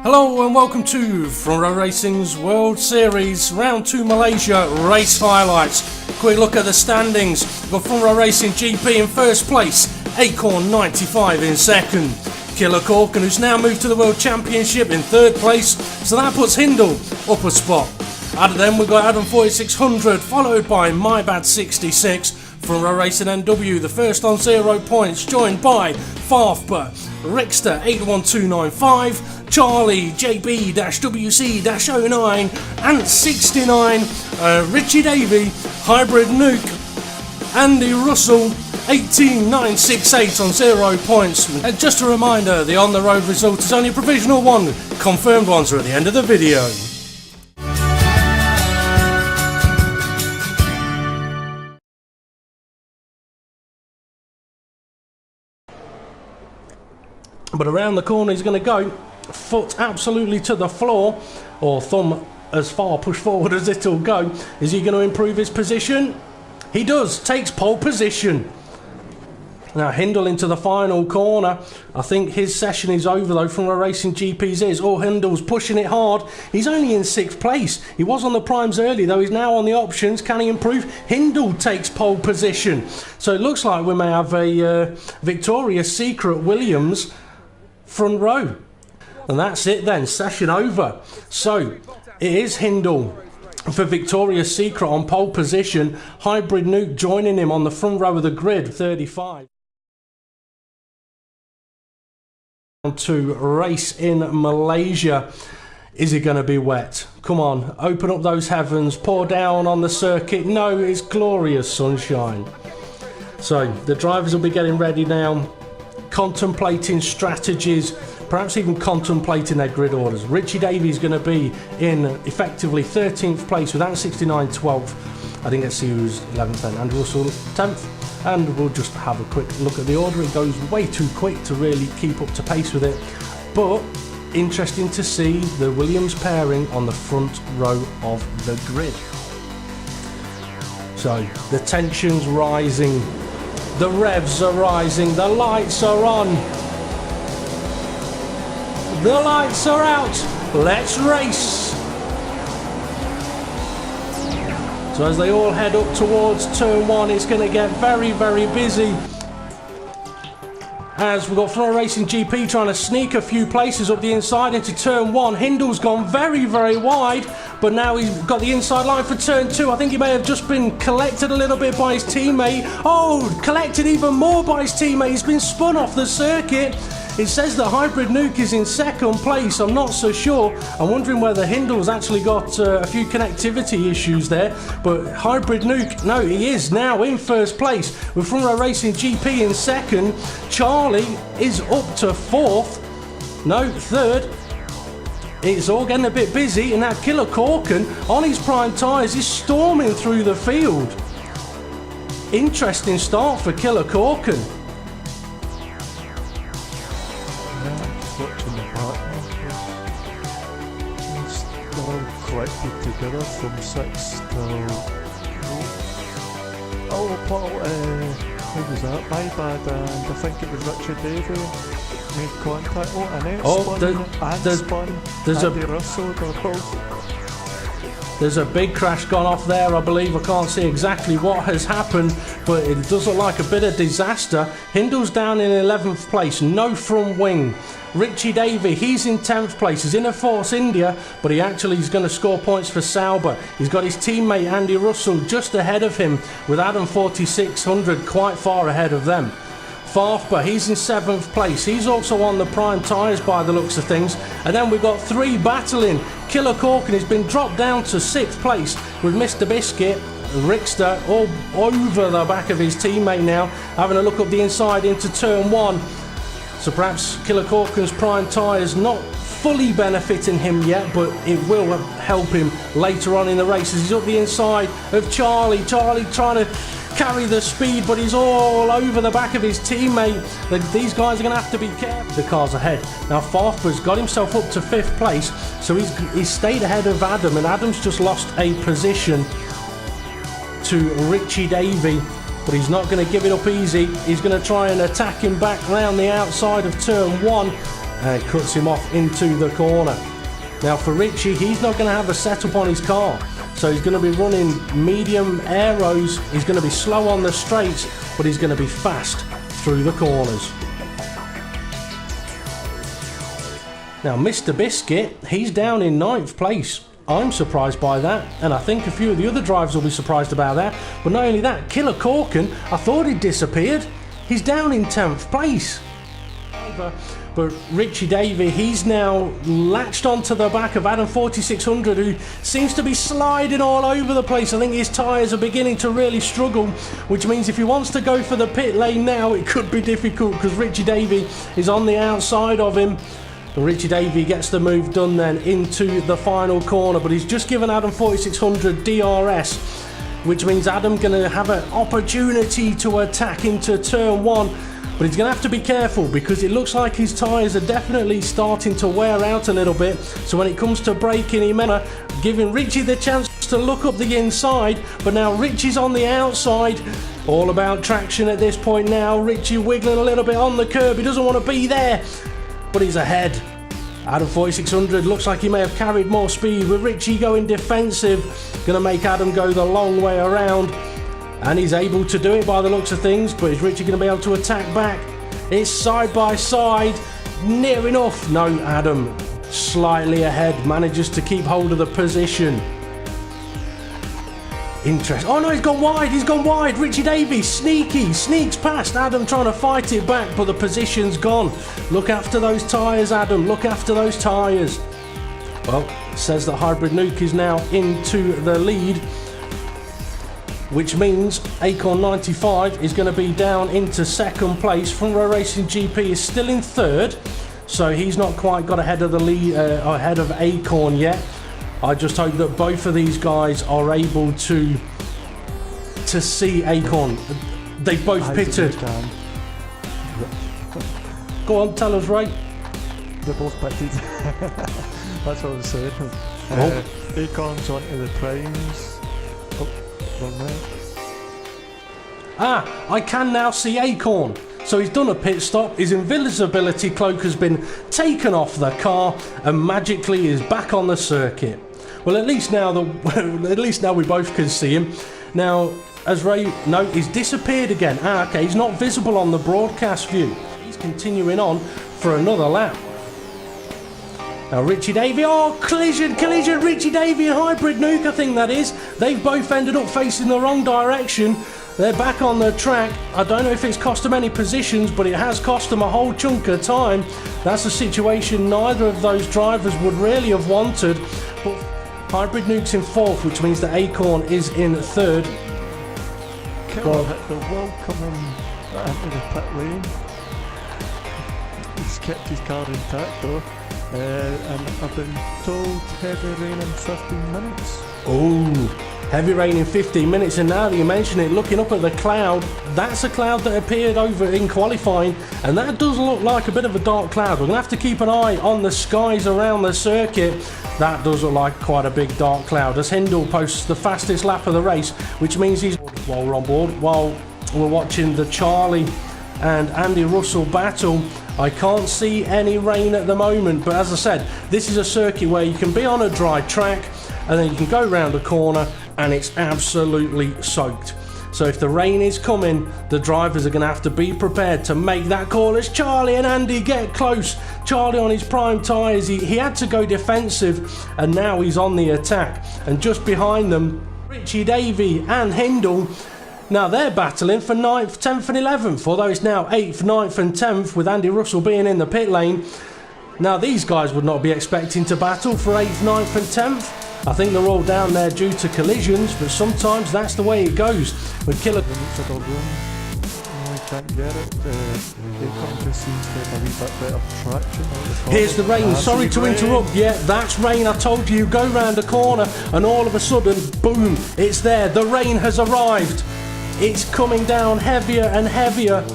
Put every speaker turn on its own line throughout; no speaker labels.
Hello and welcome to Front Row Racing's World Series Round 2 Malaysia race highlights. Quick look at the standings. We've got Front Row Racing GP in first place, Acorn 95 in second. Killer Corkin, who's now moved to the World Championship, in third place, so that puts Hindle up a spot. Out of them we've got Adam 4600, followed by My Bad 66. Front Row Racing NW, the first on 0 points, joined by Farfber, Rickster 81295, Charlie JB-WC-09, Ant 69, Richie Davey, Hybrid Nuke, Andy Russell 18968 on 0 points. And just a reminder, the on the road result is only a provisional one. Confirmed ones are at the end of the video. But around the corner he's going to go, foot absolutely to the floor, or thumb as far pushed forward as it'll go. Is he going to improve his position? He does, takes pole position. Now Hindle into the final corner. I think his session is over though from where Racing GP's is. Oh, Hindle's pushing it hard. He's only in 6th place. He was on the primes early though. He's now on the options. Can he improve? Hindle takes pole position. So it looks like we may have a Victoria's Secret Williams front row. And that's it then, session over. So it is Hindle for Victoria's Secret on pole position. Hybrid Nuke joining him on the front row of the grid, 35. To race in Malaysia. Is it going to be wet? Come on, open up those heavens, pour down on the circuit. No, it's glorious sunshine. So the drivers will be getting ready now, contemplating strategies, perhaps even contemplating their grid orders. Richie Davies going to be in effectively 13th place with that 69 12th. I didn't get to see who's 11th then. And Russell 10th. And we'll just have a quick look at the order. It goes way too quick to really keep up to pace with it. But interesting to see the Williams pairing on the front row of the grid. So the tension's rising. The revs are rising, the lights are on, the lights are out, let's race! So as they all head up towards turn 1, it's going to get very, very busy. As we've got Front Row Racing GP trying to sneak a few places up the inside into turn 1. Hindle's gone very, very wide, but now he's got the inside line for turn 2. I think he may have just been collected a little bit by his teammate. Oh, collected even more by his teammate. He's been spun off the circuit. It says that Hybrid Nuke is in 2nd place. I'm not so sure. I'm wondering whether Hindle's actually got a few connectivity issues there. But Hybrid Nuke, no, he is now in 1st place with Front Row Racing GP in 2nd. Charlie is up to 4th. No, 3rd. It's all getting a bit busy, and now Killer Corkin on his prime tyres is storming through the field. Interesting start for Killer Corkin.
Collected together from 6 till Paul, who was that? My Bad, and I think it was Richard Davey made contact.
There's a big crash gone off there, I believe. I can't see exactly what has happened, but it does look like a bit of disaster. Hindle's down in 11th place, no front wing. Richie Davey, he's in 10th place. He's in a Force India, but he actually is going to score points for Sauber. He's got his teammate Andy Russell just ahead of him, with Adam 4600 quite far ahead of them. Farfber, he's in 7th place. He's also on the prime tyres by the looks of things. And then we've got 3 battling. Killer Corkin has been dropped down to 6th place with Mr. Biscuit, Rickster, all over the back of his teammate now, having a look up the inside into turn 1. So perhaps Killer Corkin's prime tyres not fully benefiting him yet, but it will help him later on in the race as he's up the inside of Charlie. Charlie trying to carry the speed, but he's all over the back of his teammate. These guys are going to have to be careful. The car's ahead. Now Farfber's got himself up to 5th place, so he's stayed ahead of Adam, and Adam's just lost a position to Richie Davey. but he's not going to give it up easy. He's going to try and attack him back round the outside of turn one. and cuts him off into the corner. Now for Richie, he's not going to have a setup on his car, so he's going to be running medium aeros. He's going to be slow on the straights, but he's going to be fast through the corners. Now Mr. Biscuit, he's down in 9th place. I'm surprised by that, and I think a few of the other drivers will be surprised about that. But not only that, Killer Corkin, I thought he'd disappeared. He's down in 10th place. But Richie Davey, he's now latched onto the back of Adam 4600, who seems to be sliding all over the place. I think his tyres are beginning to really struggle, which means if he wants to go for the pit lane now, it could be difficult because Richie Davey is on the outside of him. And Richie Davey gets the move done then into the final corner, but he's just given Adam 4600 DRS, which means Adam going to have an opportunity to attack into turn 1. But he's going to have to be careful because it looks like his tyres are definitely starting to wear out a little bit. So when it comes to braking, he may giving Richie the chance to look up the inside. But now Richie's on the outside. All about traction at this point now. Richie wiggling a little bit on the curb. He doesn't want to be there, but he's ahead. Adam 4600 looks like he may have carried more speed, with Richie going defensive. Going to make Adam go the long way around. And he's able to do it by the looks of things, but is Richie going to be able to attack back? It's side by side, near enough. No, Adam slightly ahead, manages to keep hold of the position. Interesting. Oh no, he's gone wide, Richie Davies, sneaks past Adam, trying to fight it back, but the position's gone. Look after those tyres, Adam, look after those tyres. Well, it says that Hybrid Nuke is now into the lead, which means Acorn 95 is going to be down into 2nd place. Front Row Racing GP is still in 3rd, so he's not quite got ahead of the lead, ahead of Acorn yet. I just hope that both of these guys are able to see Acorn. They both pitted. Go on, tell us, Ray.
They both pitted. That's what I was saying. Acorn's onto the primes.
I can now see Acorn. So he's done a pit stop, his invisibility cloak has been taken off the car, and magically is back on the circuit. Well, at least now we both can see him. Now, as Ray note, he's disappeared again. Okay, he's not visible on the broadcast view. He's continuing on for another lap. Now Richie Davey, collision, Richie Davey and Hybrid Nuke, I think that is. They've both ended up facing the wrong direction. They're back on the track. I don't know if it's cost them any positions, but it has cost them a whole chunk of time. That's a situation neither of those drivers would really have wanted. But Hybrid Nuke's in 4th, which means that Acorn is in 3rd.
Killer hit the wall coming into the pit lane. He's kept his car intact though. And I've been told heavy rain in 15 minutes.
Oh, heavy rain in 15 minutes, and now that you mention it, looking up at the cloud, that's a cloud that appeared over in qualifying, and that does look like a bit of a dark cloud. We're going to have to keep an eye on the skies around the circuit. That does look like quite a big dark cloud, as Hindle posts the fastest lap of the race, which means he's, while we're on board, while we're watching the Charlie and Andy Russell battle, I can't see any rain at the moment, but as I said, this is a circuit where you can be on a dry track and then you can go round a corner and it's absolutely soaked. So if the rain is coming, the drivers are going to have to be prepared to make that call as Charlie and Andy get close. Charlie on his prime tyres, he had to go defensive, and now he's on the attack. And just behind them, Richie Davey and Hindle. Now they're battling for 9th, 10th and 11th, although it's now 8th, 9th and 10th with Andy Russell being in the pit lane. Now these guys would not be expecting to battle for 8th, 9th and 10th. I think they're all down there due to collisions, but sometimes that's the way it goes. With Killer...
Can't get it. It just seems to have a wee bit better traction.
Here's the rain. Sorry to interrupt. Yeah, that's rain. I told you, go round a corner and all of a sudden, boom, it's there. The rain has arrived. It's coming down heavier and heavier.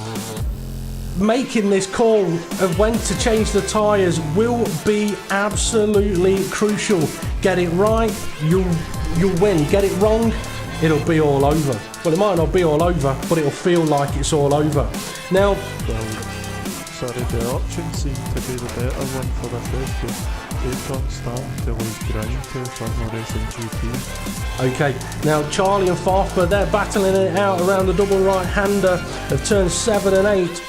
Making this call of when to change the tyres will be absolutely crucial. Get it right, you'll win. Get it wrong, it'll be all over. Well, it might not be all over, but it'll feel like it's all over. Now,
sorry, the options seem to be the better one for the first because Acorn's starting to lose ground to Formula Racing GP.
Okay, now Charlie and Farfber, they're battling it out around the double right-hander of turns 7 and 8.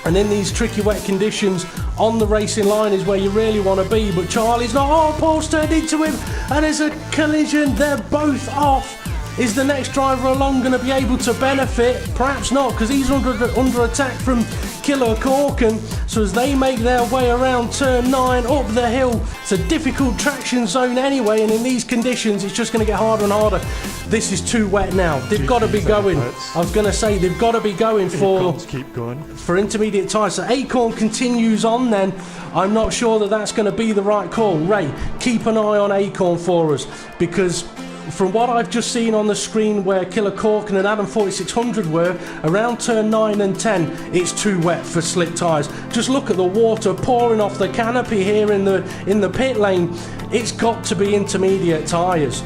And in these tricky wet conditions, on the racing line is where you really want to be. But Charlie's not. Oh, Paul's turned into him. And there's a collision. They're both off. Is the next driver along going to be able to benefit? Perhaps not, because he's under attack from Killer Corkin. So as they make their way around turn 9 up the hill, it's a difficult traction zone anyway, and in these conditions it's just going to get harder and harder. This is too wet now. They've got to be going. I was going to say they've got to be going for intermediate tyres. So Acorn continues on then. I'm not sure that that's going to be the right call. Ray, keep an eye on Acorn for us, because from what I've just seen on the screen where Killer Corkin and Adam 4600 were, around turn 9 and 10, it's too wet for slick tyres. Just look at the water pouring off the canopy here in the pit lane. It's got to be intermediate tyres.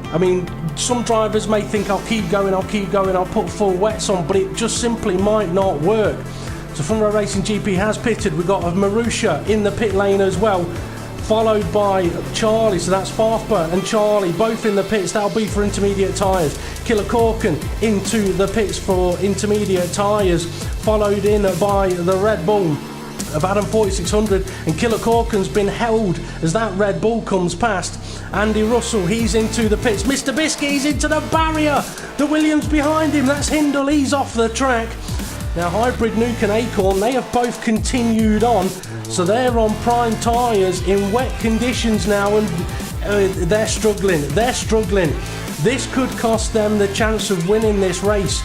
I mean, some drivers may think I'll keep going, I'll put full wets on, but it just simply might not work. So Formula Racing GP has pitted. We've got Marussia in the pit lane as well, followed by Charlie, so that's Farfber and Charlie both in the pits. That'll be for intermediate tyres. Killer Corkin into the pits for intermediate tyres, followed in by the Red Bull of Adam 4600, and Killer Corkin's been held as that Red Bull comes past. Andy Russell, he's into the pits. Mr. Biscuit, he's into the barrier. The Williams behind him, that's Hindle, he's off the track. Now Hybrid Nuke and Acorn, they have both continued on, so they're on prime tyres in wet conditions now, and they're struggling. This could cost them the chance of winning this race.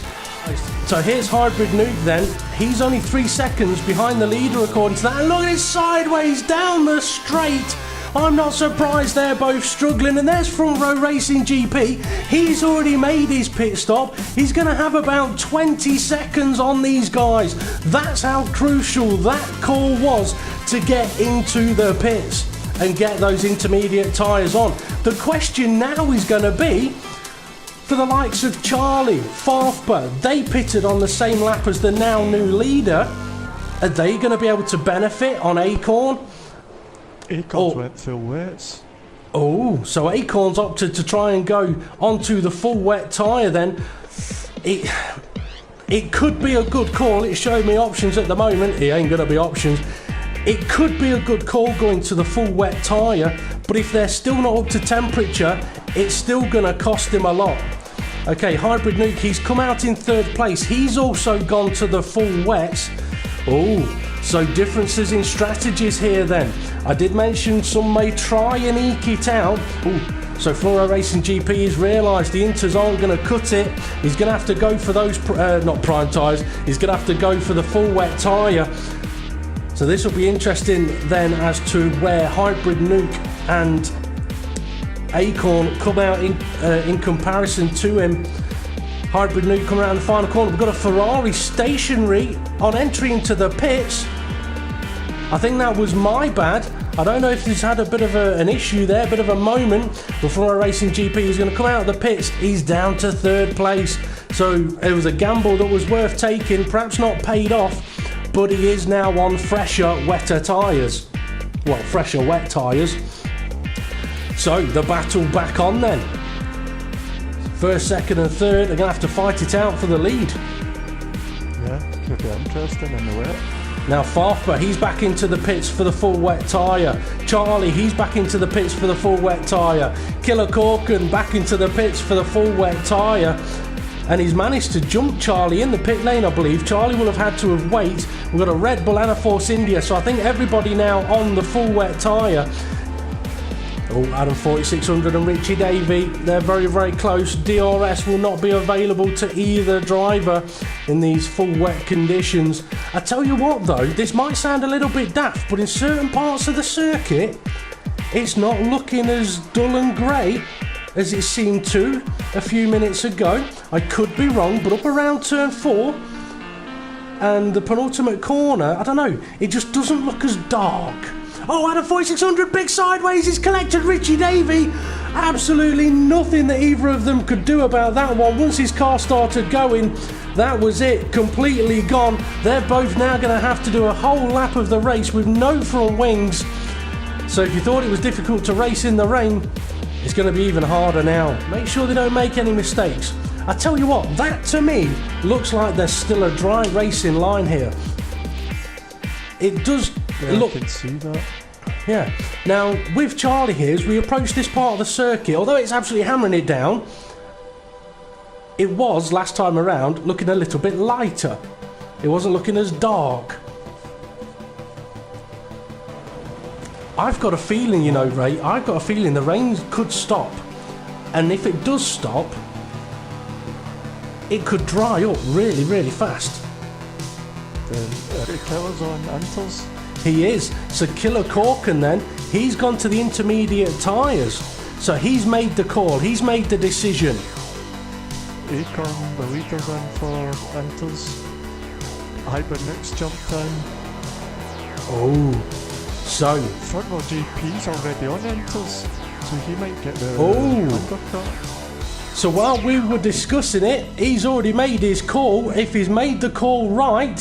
So here's Hybrid Nuke then. He's only 3 seconds behind the leader according to that, and look at it, sideways down the straight. I'm not surprised they're both struggling. And there's Front Row Racing GP. He's already made his pit stop. He's going to have about 20 seconds on these guys. That's how crucial that call was to get into the pits and get those intermediate tyres on. The question now is going to be for the likes of Charlie, Farfber. They pitted on the same lap as the now new leader. Are they going to be able to benefit on Acorn?
Acorns went full wets.
Oh, so Acorns opted to try and go onto the full wet tyre then. It could be a good call. It showed me options at the moment. It ain't going to be options. It could be a good call going to the full wet tyre, but if they're still not up to temperature, it's still going to cost him a lot. Okay, Hybrid Nuke, he's come out in 3rd place. He's also gone to the full wets. Oh, so differences in strategies here then. I did mention some may try and eke it out. Ooh, so Formula Racing GP has realised the Inters aren't going to cut it. He's going to have to go for those, not prime tyres, he's going to have to go for the full wet tyre. So this will be interesting then as to where Hybrid Nuke and Acorn come out in comparison to him. Hybrid Nuke coming around the final corner. We've got a Ferrari stationary on entry into the pits. I think that was my bad. I don't know if he's had a bit of an issue there, a bit of a moment. Before Racing GP is going to come out of the pits. He's down to 3rd place. So it was a gamble that was worth taking, perhaps not paid off, but he is now on fresher, wetter tyres. Well, fresher, wet tyres. So the battle back on then. 1st, 2nd and 3rd are going to have to fight it out for the lead.
Yeah, could be interesting in the wet.
Now Farfber, he's back into the pits for the full wet tyre. Charlie, he's back into the pits for the full wet tyre. Killer Corkin back into the pits for the full wet tyre. And he's managed to jump Charlie in the pit lane, I believe. Charlie will have had to have waited. We've got a Red Bull and a Force India, so I think everybody now on the full wet tyre. Oh, Adam 4600 and Richie Davey, they're very, very close. DRS will not be available to either driver in these full wet conditions. I tell you what though, this might sound a little bit daft, but in certain parts of the circuit, it's not looking as dull and grey as it seemed to a few minutes ago. I could be wrong, but up around turn 4 and the penultimate corner, I don't know, it just doesn't look as dark. Oh, Adam 4600, big sideways, he's collected Richie Davey. Absolutely nothing that either of them could do about that one. Once his car started going, that was it, completely gone. They're both now going to have to do a whole lap of the race with no front wings. So if you thought it was difficult to race in the rain, it's going to be even harder now. Make sure they don't make any mistakes. I tell you what, that to me looks like there's still a dry racing line here. It does look...
I can see that.
Yeah. Now, with Charlie here, as we approach this part of the circuit, although it's absolutely hammering it down, it was, last time around, looking a little bit lighter. It wasn't looking as dark. I've got a feeling, you know, Ray, I've got a feeling the rain could stop. And if it does stop, it could dry up really, really fast.
The killer's on Inters.
He is. So Killer Corkin then, he's gone to the intermediate tyres. So he's made the call, he's made the decision.
Acorn, the leader's in for Inters. Hybrid Nuke's jumped in.
Oh, so...
Front row JP's already on Inters, so he might get the undercut.
So while we were discussing it, he's already made his call. If he's made the call right,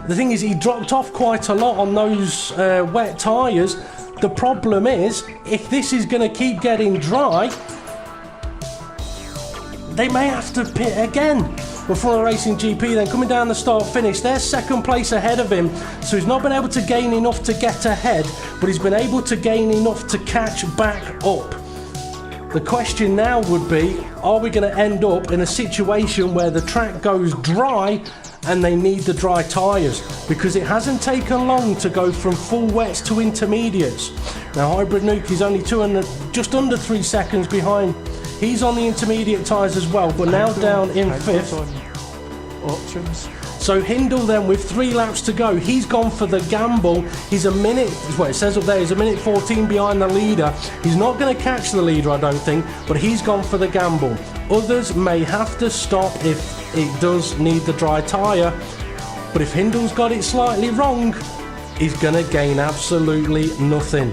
the thing is he dropped off quite a lot on those wet tyres. The problem is, if this is going to keep getting dry, they may have to pit again. Before Racing GP then coming down the start finish, they're second place ahead of him, so he's not been able to gain enough to get ahead, but he's been able to gain enough to catch back up. The question now would be, are we going to end up in a situation where the track goes dry and they need the dry tyres? Because it hasn't taken long to go from full wets to intermediates. Now Hybrid Nuke is only just under 3 seconds behind. He's on the intermediate tyres as well, but now down in 5th.
Options.
So Hindle then with 3 laps to go, he's gone for the gamble. He's a minute, well it says up there, he's a minute 14 behind the leader. He's not going to catch the leader, I don't think, but he's gone for the gamble. Others may have to stop if it does need the dry tyre, but if Hindle's got it slightly wrong, he's going to gain absolutely nothing.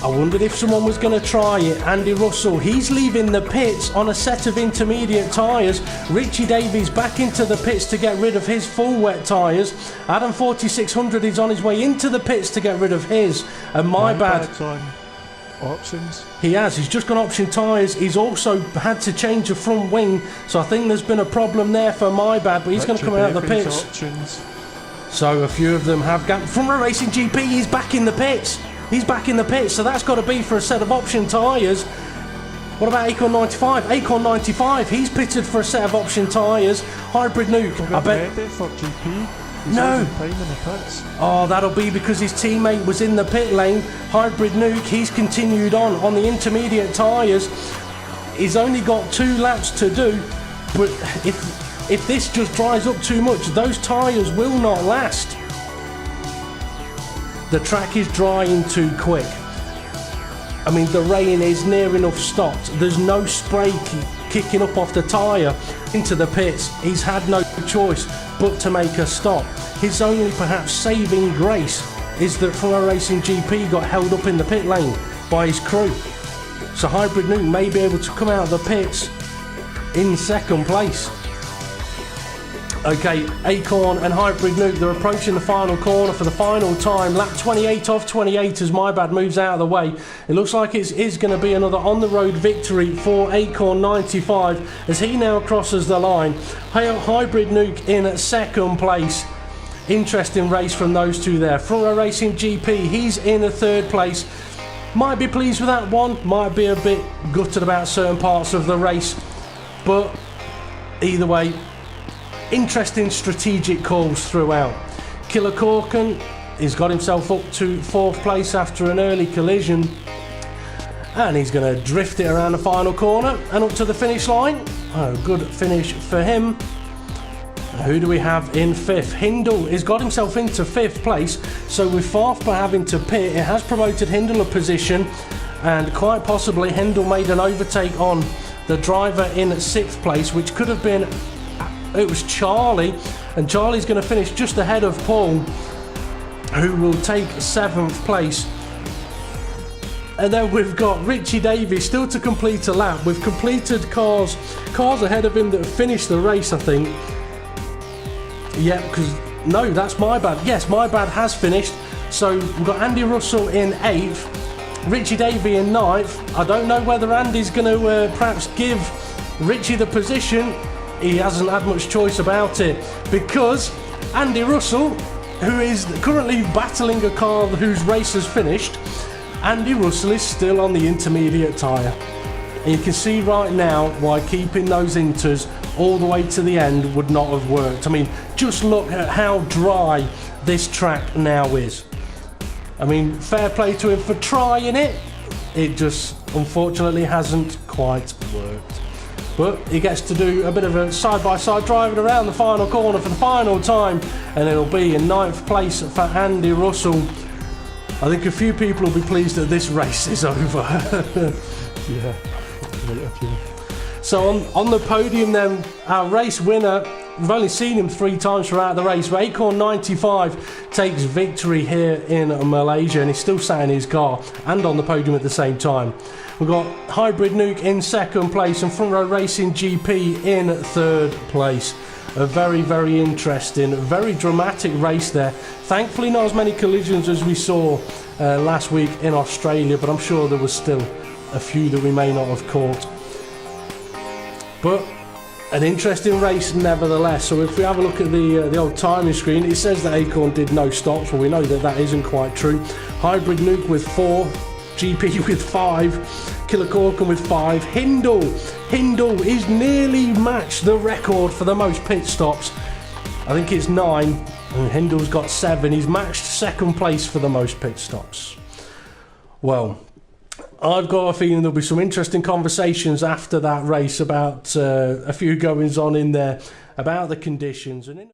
I wondered if someone was going to try it. Andy Russell, he's leaving the pits on a set of intermediate tyres. Richie Davies back into the pits to get rid of his full wet tyres. Adam 4600 is on his way into the pits to get rid of his. And my bad.
On options.
He has. He's just gone option tyres. He's also had to change the front wing. So I think there's been a problem there for my bad. But he's going to come out of the pits.
Options.
So a few of them have gone. From a Racing GP, he's back in the pits. He's back in the pits, so that's got to be for a set of option tyres. What about Acorn 95? Acorn 95, he's pitted for a set of option tyres. Hybrid Nuke, I bet.
For GP. He's
no.
Time in the pits.
Oh, that'll be because his teammate was in the pit lane. Hybrid Nuke, he's continued on the intermediate tyres. He's only got 2 laps to do, but if this just dries up too much, those tyres will not last. The track is drying too quick. I mean, the rain is near enough stopped. There's no spray kicking up off the tyre into the pits. He's had no choice but to make a stop. His only perhaps saving grace is that For Racing GP got held up in the pit lane by his crew. So Hybrid Nuke may be able to come out of the pits in second place. Okay, Acorn and Hybrid Nuke, they're approaching the final corner for the final time. Lap 28 of 28 as My Bad moves out of the way. It looks like it is going to be another on-the-road victory for Acorn 95 as he now crosses the line. Hybrid Nuke in second place. Interesting race from those two there. For Racing GP, he's in a third place. Might be pleased with that one, might be a bit gutted about certain parts of the race. But either way, interesting strategic calls throughout. Killer Corkin, he's got himself up to 4th place after an early collision. And he's going to drift it around the final corner and up to the finish line. Oh, good finish for him. Who do we have in 5th? Hindle has got himself into 5th place. So with Farfba having to pit, it has promoted Hindle a position. And quite possibly Hindle made an overtake on the driver in 6th place, which could have been... It was Charlie, and Charlie's going to finish just ahead of Paul, who will take 7th place. And then we've got Richie Davies still to complete a lap. We've completed cars ahead of him that have finished the race, I think. Yeah, because, no, that's my bad. Yes, my bad has finished. So we've got Andy Russell in 8th, Richie Davies in 9th. I don't know whether Andy's going to perhaps give Richie the position. He hasn't had much choice about it, because Andy Russell, who is currently battling a car whose race has finished, Andy Russell is still on the intermediate tyre. And you can see right now why keeping those inters all the way to the end would not have worked. I mean, just look at how dry this track now is. I mean, fair play to him for trying it. It just unfortunately hasn't quite worked. But he gets to do a bit of a side-by-side driving around the final corner for the final time, and it'll be in 9th place for Andy Russell. I think a few people will be pleased that this race is over.
Yeah, quite a few.
So on the podium then, our race winner, we've only seen him 3 times throughout the race, but Acorn 95 takes victory here in Malaysia, and he's still sat in his car and on the podium at the same time. We've got Hybrid Nuke in 2nd place and Front Row Racing GP in 3rd place. A very, very interesting, very dramatic race there. Thankfully not as many collisions as we saw last week in Australia, but I'm sure there was still a few that we may not have caught. But an interesting race nevertheless. So if we have a look at the old timing screen, it says that Acorn did no stops. Well, we know that that isn't quite true. Hybrid Nuke with 4, GP with 5, Killer Corkin with 5. Hindle is nearly matched the record for the most pit stops. I think it's 9, and Hindle's got 7. He's matched 2nd place for the most pit stops. Well, I've got a feeling there'll be some interesting conversations after that race about a few goings on in there, about the conditions and